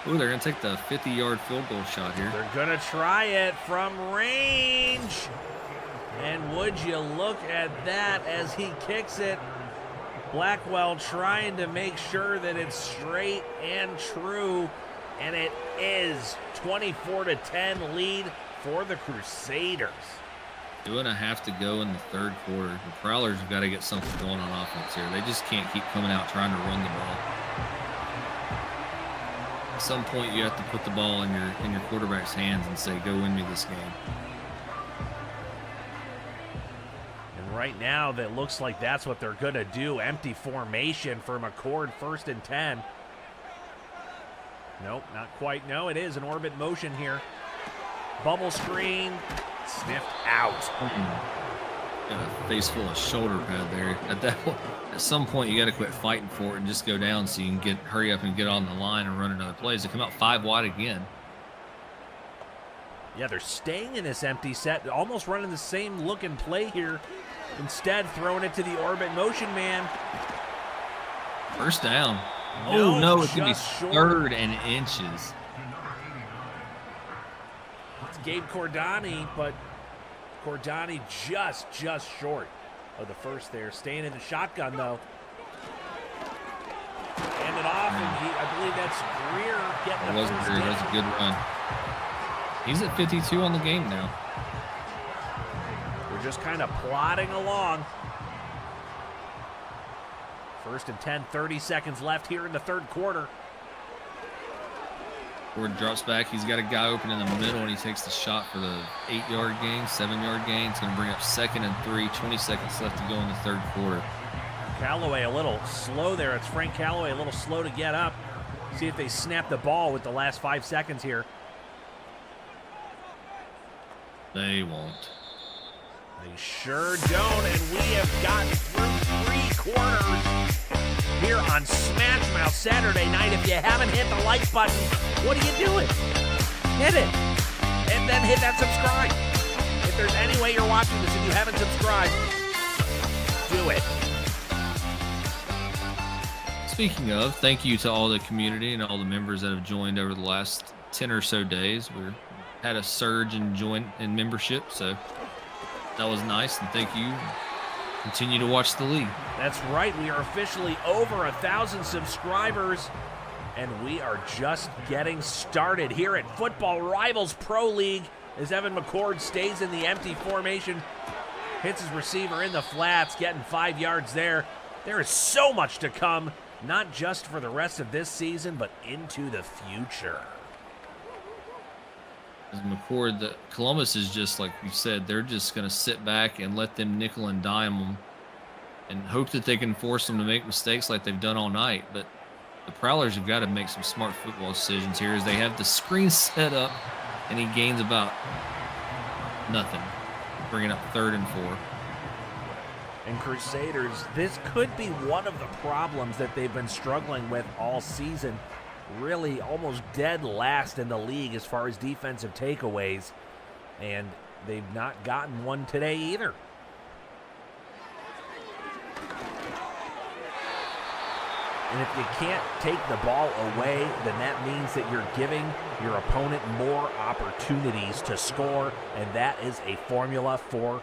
Ooh, they're going to take the 50-yard field goal shot here. They're going to try it from range. And would you look at that as he kicks it. Blackwell trying to make sure that it's straight and true. And it is 24-10 lead for the Crusaders. 2.5 to go in the third quarter. The Prowlers have got to get something going on offense here. They just can't keep coming out trying to run the ball. At some point, you have to put the ball in your quarterback's hands and say, "Go win me this game." And right now, that looks like that's what they're going to do. Empty formation for McCord, 1st and 10. Nope, not quite. No, it is an orbit motion here. Bubble screen, sniffed out. Got a face full of shoulder pad there. At some point, you got to quit fighting for it and just go down so you can hurry up and get on the line and run another play. They come out 5 wide again. Yeah, they're staying in this empty set, almost running the same looking play here. Instead, throwing it to the orbit motion man. First down. No, Oh, no, it's going to be just 3rd and inches. It's Gabe Cordani, but Cordani just short of the first there. Staying in the shotgun, though. Hand it off, and I believe that's Greer getting the That wasn't first Greer. down. That's a good run. He's at 52 on the game now. We're just kind of plodding along. 1st and 10, 30 seconds left here in the third quarter. Ford drops back. He's got a guy open in the middle, and he takes the shot for the 8-yard gain, 7-yard gain. It's going to bring up 2nd and 3, 20 seconds left to go in the third quarter. Callaway a little slow there. It's Frank Callaway a little slow to get up. See if they snap the ball with the last 5 seconds here. They won't. They sure don't, and we have gotten through 3 quarters here on Smash Mouth Saturday night. If you haven't hit the like button, what are you doing? Hit it, and then hit that subscribe. If there's any way you're watching this and you haven't subscribed, do it. Speaking of, thank you to all the community and all the members that have joined over the last 10 or so days. We had a surge in membership, so that was nice, and thank you. Continue to watch the league. That's right. We are officially over 1,000 subscribers, and we are just getting started here at Football Rivals Pro League as Evan McCord stays in the empty formation, hits his receiver in the flats, getting 5 yards there. There is so much to come, not just for the rest of this season, but into the future. As McCord, Columbus is just like you said, they're just going to sit back and let them nickel and dime them and hope that they can force them to make mistakes like they've done all night. But the Prowlers have got to make some smart football decisions here as they have the screen set up, and he gains about nothing, bringing up 3rd and 4. And Crusaders, this could be one of the problems that they've been struggling with all season. Really almost dead last in the league as far as defensive takeaways, and they've not gotten one today either. And if you can't take the ball away, then that means that you're giving your opponent more opportunities to score, and that is a formula for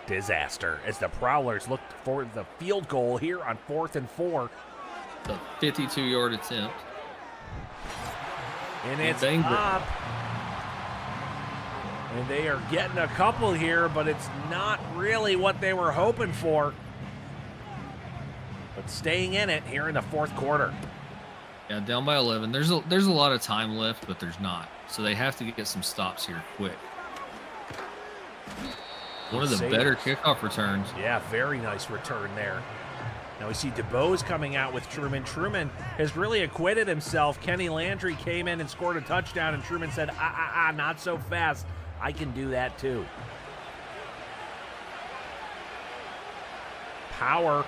disaster as the Prowlers look for the field goal here on 4th and 4. The 52-yard attempt. And it's up. And they are getting a couple here, but it's not really what they were hoping for. But staying in it here in the 4th quarter. Yeah, down by 11. There's a lot of time left, but there's not. So they have to get some stops here quick. One of the better kickoff returns. Yeah, very nice return there. Now we see DeBose coming out with Truman. Truman has really acquitted himself. Kenny Landry came in and scored a touchdown, and Truman said, not so fast. I can do that too. Power.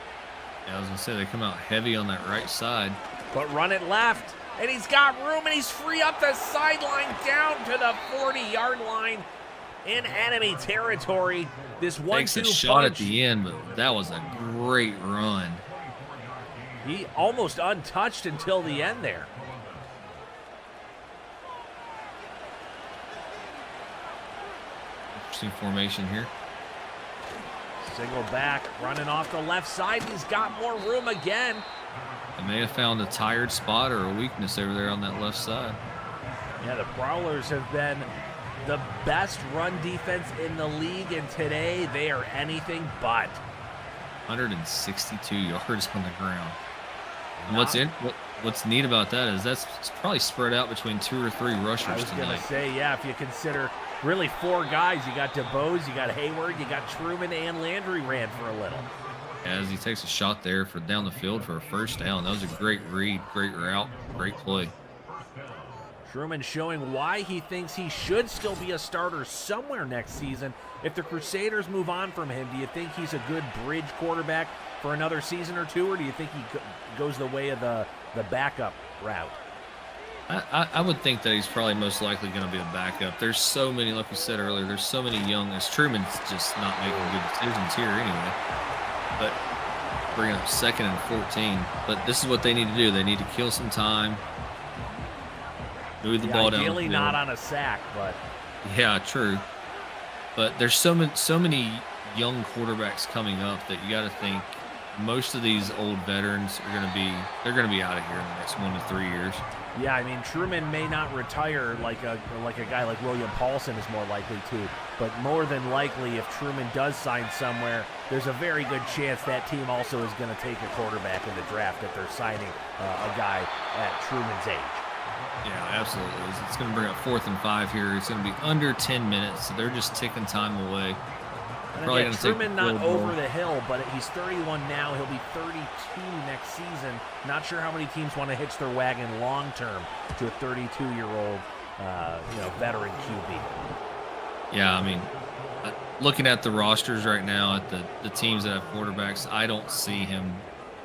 Yeah, I was going to say, they come out heavy on that right side. But run it left, and he's got room, and he's free up the sideline down to the 40-yard line in enemy territory. This 1-2 takes a shot at the end, but that was a great run. He almost untouched until the end there. Interesting formation here. Single back, running off the left side. He's got more room again. They may have found a tired spot or a weakness over there on that left side. Yeah, the Prowlers have been the best run defense in the league, and today they are anything but. 162 yards on the ground. And what's neat about that is it's probably spread out between 2 or 3 rushers I was tonight. going to say, yeah, if you consider really 4 guys, you got DeBose, you got Hayward, you got Truman, and Landry ran for a little. As he takes a shot there for down the field for a first down. That was a great read, great route, great play. Truman showing why he thinks he should still be a starter somewhere next season. If the Crusaders move on from him, do you think he's a good bridge quarterback for another season or two, or do you think he goes the way of the backup route? I would think that he's probably most likely going to be a backup. There's so many, like we said earlier, there's so many young, as Truman's just not making good decisions here anyway. But bring up 2nd and 14. But this is what they need to do. They need to kill some time. Move the ball down. Ideally not on a sack, but yeah, true. But there's so many young quarterbacks coming up that you got to think most of these old veterans are going to be out of here in the next 1 to 3 years. Yeah, I mean, Truman may not retire like a guy like William Paulson is more likely to, but more than likely, if Truman does sign somewhere, there's a very good chance that team also is going to take a quarterback in the draft if they're signing a guy at Truman's age. Yeah, absolutely. It's going to bring up 4th and 5 here. It's going to be under 10 minutes, so they're just ticking time away. Probably again, Truman not over the hill, but he's 31 now. He'll be 32 next season. Not sure how many teams want to hitch their wagon long term to a 32-year-old, veteran QB. Yeah, I mean, looking at the rosters right now, at the teams that have quarterbacks, I don't see him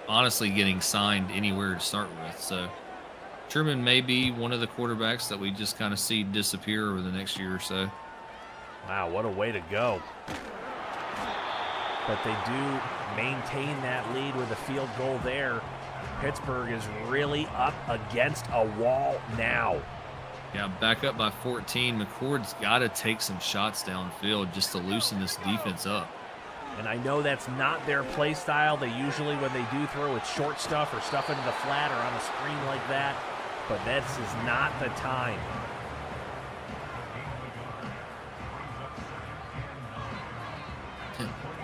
honestly getting signed anywhere to start with. So Truman may be one of the quarterbacks that we just kind of see disappear over the next year or so. Wow, what a way to go. But they do maintain that lead with a field goal there. Pittsburgh is really up against a wall now. Yeah, back up by 14. McCord's got to take some shots downfield just to loosen this defense up. And I know that's not their play style. They usually, when they do throw, it's short stuff or stuff into the flat or on a screen like that. But this is not the time.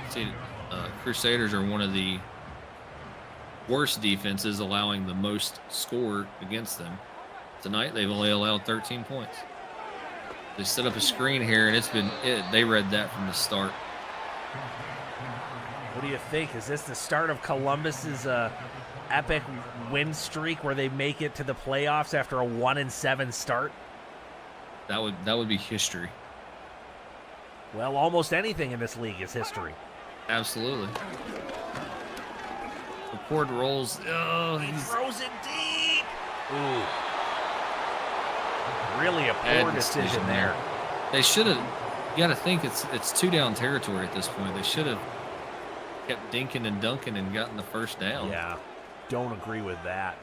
See, Crusaders are one of the worst defenses, allowing the most score against them. Tonight, they've only allowed 13 points. They set up a screen here, and they read that from the start. What do you think? Is this the start of Columbus's epic win streak where they make it to the playoffs after a 1-7 start? That would be history. Well, almost anything in this league is history. Absolutely. McCord rolls. Oh, he throws it deep. Ooh. Really a poor decision there. They should have. You got to think it's 2 down territory at this point. They should have kept dinking and dunking and gotten the first down. Yeah, don't agree with that.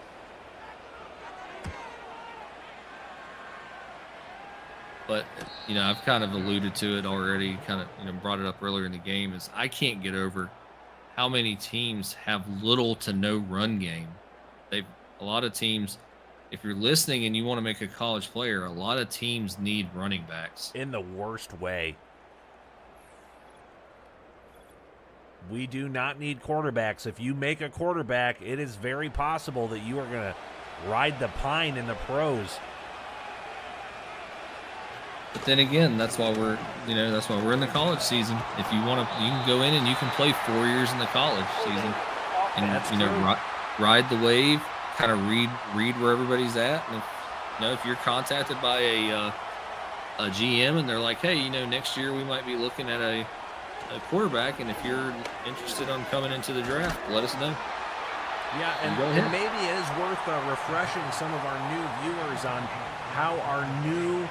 But, I've kind of alluded to it already, kind of, brought it up earlier in the game, is I can't get over how many teams have little to no run game. A lot of teams, if you're listening and you want to make a college player, a lot of teams need running backs. In the worst way. We do not need quarterbacks. If you make a quarterback, it is very possible that you are going to ride the pine in the pros. But then again, that's why we're in the college season. If you want to, you can go in and you can play 4 years in the college season, and ride the wave, kind of read where everybody's at. And if you're contacted by a GM and they're like, hey, next year we might be looking at a quarterback, and if you're interested on coming into the draft, let us know. Yeah, and maybe it is worth refreshing some of our new viewers on how our new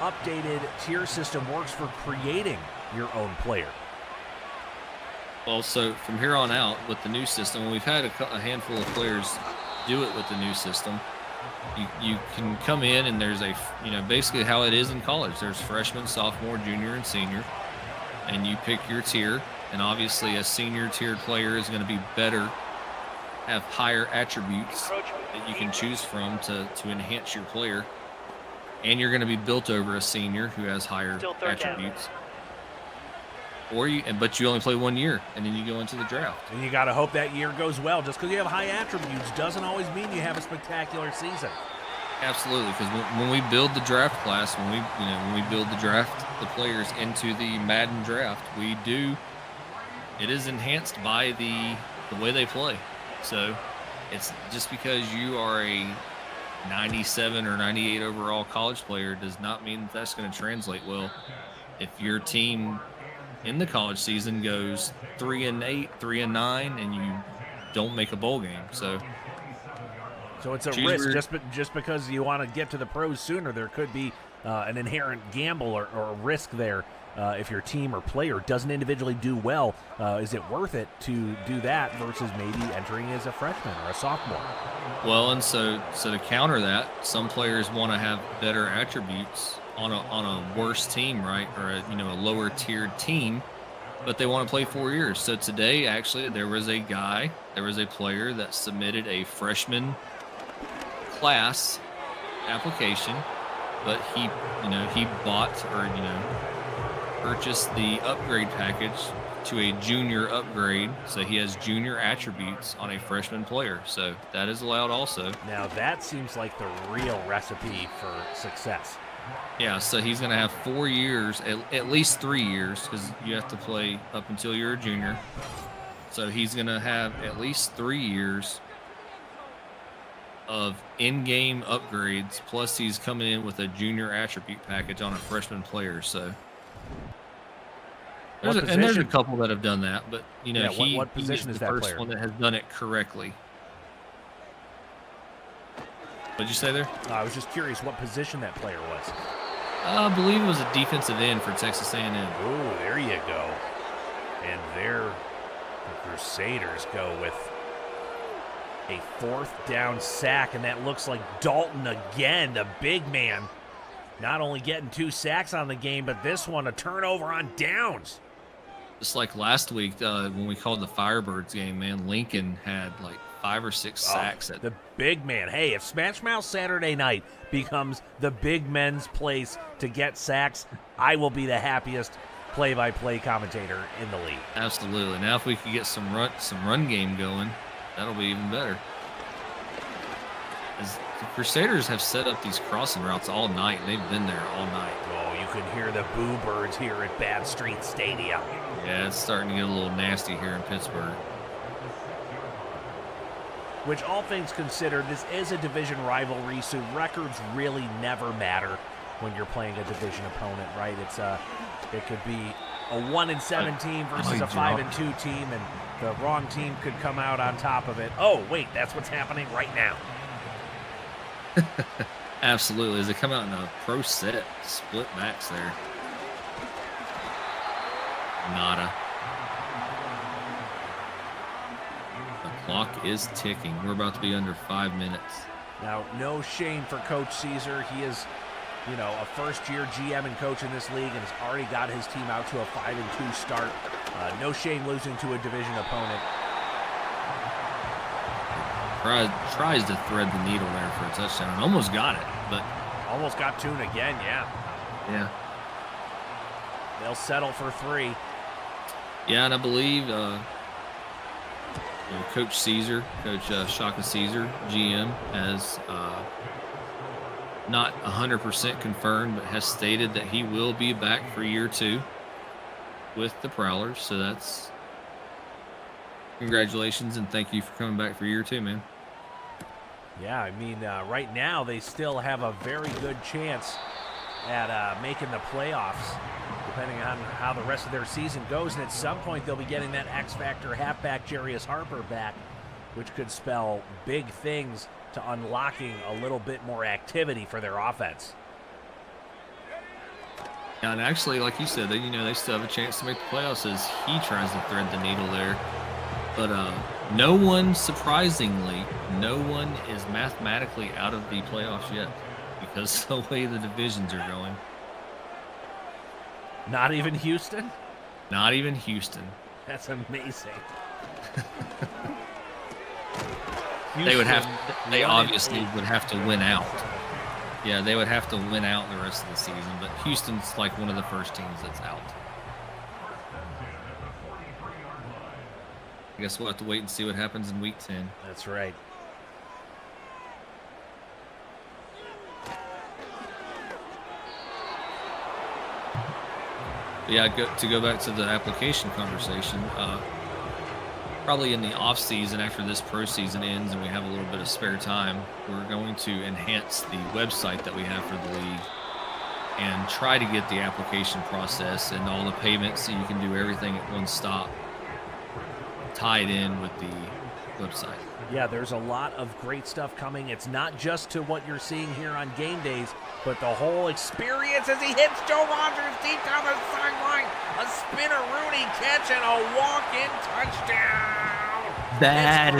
updated tier system works for creating your own player. Well, so from here on out with the new system, we've had a handful of players do it with the new system. You can come in and there's basically how it is in college. There's freshman, sophomore, junior, and senior, and you pick your tier. And obviously a senior tiered player is going to be better, have higher attributes that you can choose from to enhance your player. And you're going to be built over a senior who has higher attributes. But you only play 1 year, and then you go into the draft. And you got to hope that year goes well. Just because you have high attributes doesn't always mean you have a spectacular season. Absolutely, because when we build the draft class, when we build the players into the Madden draft, it is enhanced by the way they play. So it's just because you are a 97 or 98 overall college player does not mean that's going to translate well. If your team in the college season goes 3-8, 3-9, and you don't make a bowl game, so it's a risk. Just because you want to get to the pros sooner, there could be an inherent gamble or a risk there. If your team or player doesn't individually do well, is it worth it to do that versus maybe entering as a freshman or a sophomore? Well, and so to counter that, some players want to have better attributes on a worse team, right, or a lower tiered team, but they want to play 4 years. So today, actually, there was a player that submitted a freshman class application, but he bought or purchased the upgrade package to a junior upgrade, so he has junior attributes on a freshman player. So that is allowed also. Now that seems like the real recipe for success. Yeah, so he's going to have 4 years, at least 3 years, because you have to play up until you're a junior. So he's going to have at least 3 years of in-game upgrades, plus he's coming in with a junior attribute package on a freshman player. So there's a couple that have done that, but what position is the that first player? one that has done it correctly. What'd you say there? I was just curious what position that player was. I believe it was a defensive end for Texas A&M. Oh, there you go. And there the Crusaders go with a 4th down sack, and that looks like Dalton again, the big man. Not only getting 2 sacks on the game, but this one a turnover on downs. Just like last week when we called the Firebirds game, man, Lincoln had like 5 or 6 sacks. The big man. Hey, if SMASHMOUTH Saturday night becomes the big men's place to get sacks, I will be the happiest play-by-play commentator in the league. Absolutely. Now if we could get some run game going, that'll be even better. As the Crusaders have set up these crossing routes all night. They've been there all night. Oh, you can hear the boo birds here at Bad Street Stadium. Yeah, it's starting to get a little nasty here in Pittsburgh. Which, all things considered, this is a division rivalry, so records really never matter when you're playing a division opponent, right? It could be a 1-7 team versus a 5-2 team, and the wrong team could come out on top of it. Oh, wait, that's what's happening right now. Absolutely. As they come out in a pro set, split backs there. Nada. The clock is ticking. We're about to be under 5 minutes. Now, no shame for Coach Caesar. He is, a first-year GM and coach in this league and has already got his team out to a 5-2 start. No shame losing to a division opponent. Tries to thread the needle there for a touchdown. Almost got it, but almost got Toon again. Yeah. They'll settle for 3. Yeah, and I believe Coach Caesar, Coach Shaka Caesar, GM, has not 100% confirmed, but has stated that he will be back for year 2 with the Prowlers. So that's congratulations and thank you for coming back for year 2, man. Yeah, I mean, right now they still have a very good chance at making the playoffs, depending on how the rest of their season goes. And at some point, they'll be getting that X-Factor halfback Jarius Harper back, which could spell big things to unlocking a little bit more activity for their offense. Yeah, and actually, like you said, they still have a chance to make the playoffs as he tries to thread the needle there. But no one, surprisingly, is mathematically out of the playoffs yet because of the way the divisions are going. Not even Houston? Not even Houston. That's amazing. They obviously would have to win out. Yeah, they would have to win out the rest of the season, but Houston's like one of the first teams that's out. I guess we'll have to wait and see what happens in week 10. That's right. Yeah, to go back to the application conversation, probably in the off season after this pro season ends and we have a little bit of spare time, we're going to enhance the website that we have for the league and try to get the application process and all the payments so you can do everything at one stop tied in with the website. Yeah, there's a lot of great stuff coming. It's not just to what you're seeing here on game days, but the whole experience as he hits Joe Rogers deep down the sideline. A spinner Rooney catch and a walk-in touchdown. That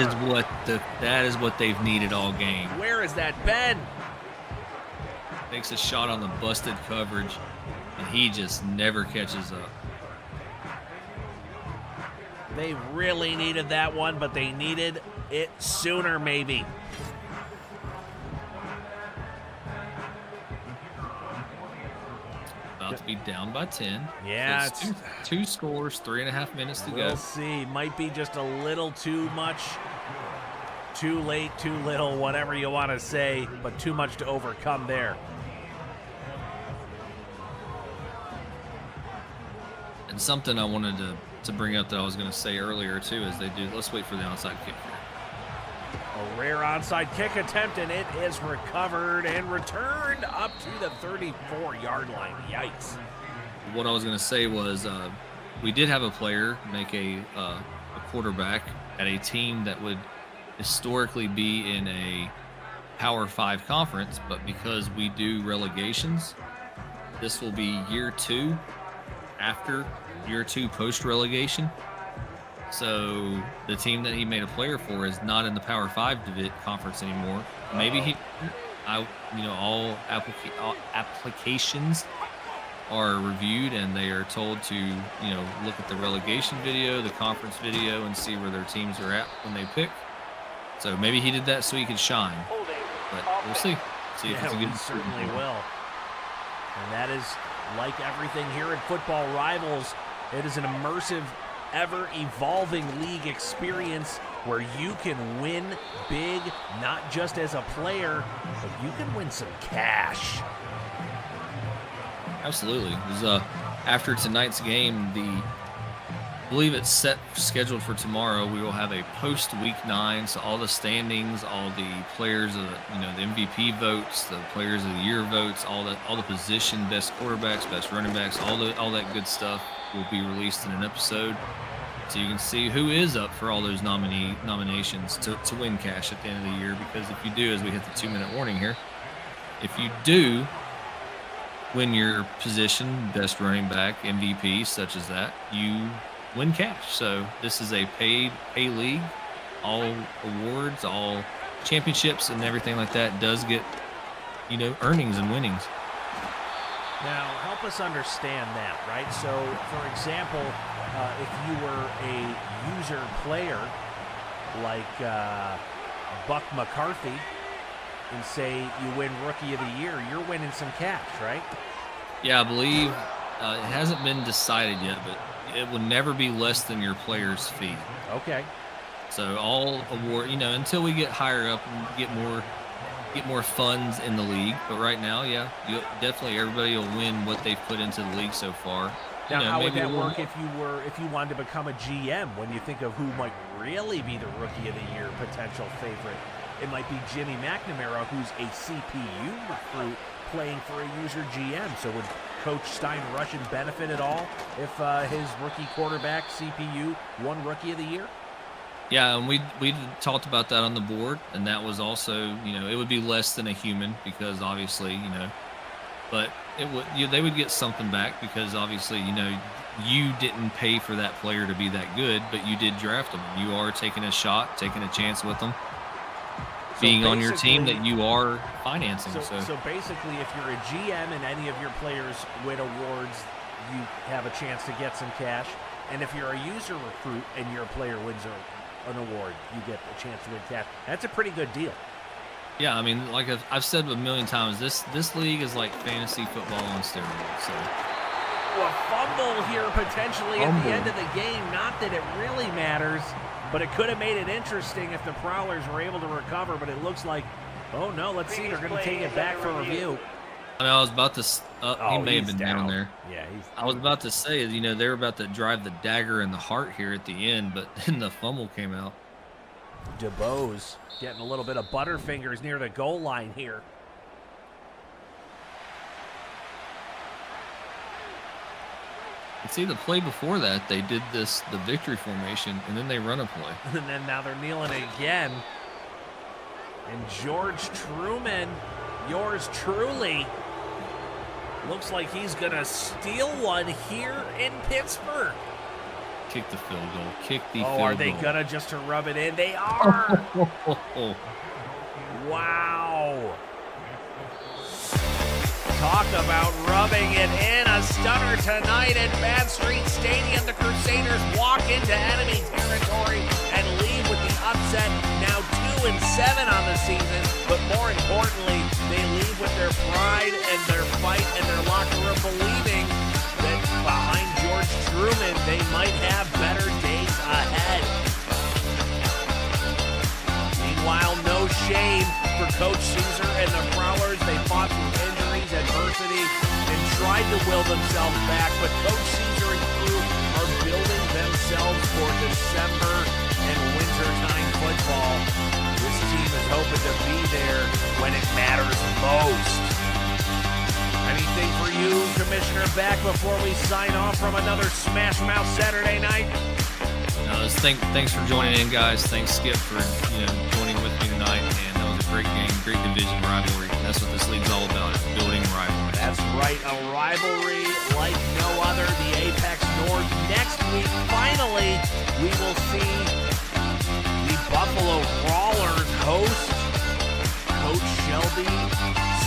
is what they've needed all game. Where is that Ben? Makes a shot on the busted coverage, and he just never catches up. They really needed that one, but they needed it sooner, maybe. About to be down by 10. Yeah, so it's two scores, 3.5 minutes to go. We'll see. Might be just a little too much, too late, too little, whatever you want to say, but too much to overcome there. And something I wanted to bring up that I was going to say earlier too is let's wait for the onside kick here. A rare onside kick attempt, and it is recovered and returned up to the 34-yard line. Yikes. What I was going to say was we did have a player make a quarterback at a team that would historically be in a Power 5 conference, but because we do relegations, this will be year 2 after year 2 post-relegation. So the team that he made a player for is not in the Power 5 conference anymore. Maybe all applications are reviewed and they are told to, look at the relegation video, the conference video, and see where their teams are at when they pick. So maybe he did that so he could shine. But we'll see. See if it's a good. We certainly will. And that is like everything here in Football Rivals. It is an immersive, ever-evolving league experience where you can win big, not just as a player, but you can win some cash. Absolutely. It was, after tonight's game, I believe it's scheduled for tomorrow. We will have a post-week 9, so all the standings, all the players, the MVP votes, the players of the year votes, all the position, best quarterbacks, best running backs, all that good stuff will be released in an episode, so you can see who is up for all those nominations to win cash at the end of the year. Because if you do, as we hit the 2-minute warning here, if you do win your position, best running back, MVP, such as that, you win cash. So this is a paid league. All awards, all championships, and everything like that does get earnings and winnings. Now, help us understand that, right? So, for example, if you were a user player like Buck McCarthy and say you win Rookie of the Year, you're winning some cash, right? Yeah, I believe it hasn't been decided yet, but it will never be less than your player's fee. Okay. So all award, until we get higher up and get more funds in the league. But right now, yeah, everybody will win what they've put into the league so far. Now, how would that work if you wanted to become a GM? When you think of who might really be the Rookie of the Year potential favorite, it might be Jimmy McNamara, who's a CPU recruit playing for a user GM. So would Coach Stein Russian benefit at all if his rookie quarterback CPU won Rookie of the Year? Yeah, and we talked about that on the board, and that was also, it would be less than a human because obviously, but they would get something back because obviously, you didn't pay for that player to be that good, but you did draft them. You are taking a shot, taking a chance with them, being on your team that you are financing. So basically, if you're a GM and any of your players win awards, you have a chance to get some cash. And if you're a user recruit and your player wins an award, you get a chance to win cash. That's a pretty good deal. Yeah, I mean, like I've said a million times, this league is like fantasy football on steroids. So. A fumble here potentially at the end of the game. Not that it really matters, but it could have made it interesting if the Prowlers were able to recover. But it looks like, oh no, let's see, they're going to take it back for review. I mean, I was about to. He may have been down there. Yeah, I was about to say, you know, they were about to drive the dagger in the heart here at the end, but then the fumble came out. DeBose getting a little bit of butterfingers near the goal line here. And see, the play before that, they did the victory formation, and then they run a play. And then now they're kneeling again. And George Truman, yours truly, looks like he's going to steal one here in Pittsburgh. Kick the field goal. Kick the field goal. Oh, are they going to just to rub it in? They are. Wow. Talk about rubbing it in. A stunner tonight at Bad Street Stadium. The Crusaders walk into enemy territory and leave with the upset. Now 2-7 on the season, but more importantly, they leave with their pride and their fight and their locker room believing that behind George Truman, they might have better days ahead. Meanwhile, no shame for Coach Caesar and the Prowlers. They fought through injuries, adversity, and tried to will themselves back, but Coach Caesar and crew are building themselves for December and wintertime football. This team is hoping to be there when it matters most. Anything for you, Commissioner Back, before we sign off from another Smash Mouth Saturday night? No, thanks for joining in, guys. Thanks, Skip, for joining with me tonight. And that was a great game, great division rivalry. That's what this league's all about, is building rivalry. That's right, a rivalry like no other, the Apex North. Next week, finally, we will see the Buffalo Brawlers host Coach Shelby,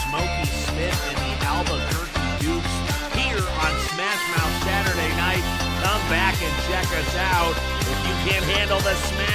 Smokey Smith, and the Albuquerque Dukes here on Smash Mouth Saturday night. Come back and check us out. If you can't handle the Smash